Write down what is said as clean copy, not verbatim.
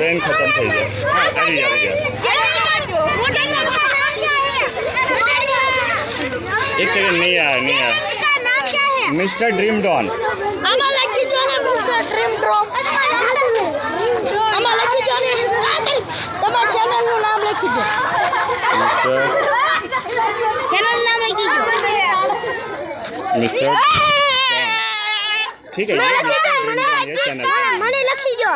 train खत्म થઈ ગઈ एक सेकंड नहीं आया मिस्टर ड्रीम डॉन लखी जो ने मिस्टर ड्रीम डॉन लखी जो ने તમારા ચેનલ નું નામ લખી દો ચેનલ નામ લખી દો मिस्टर ठीक है ये मिस्टर ड्रीम डॉन ये चैनल મને લખી દો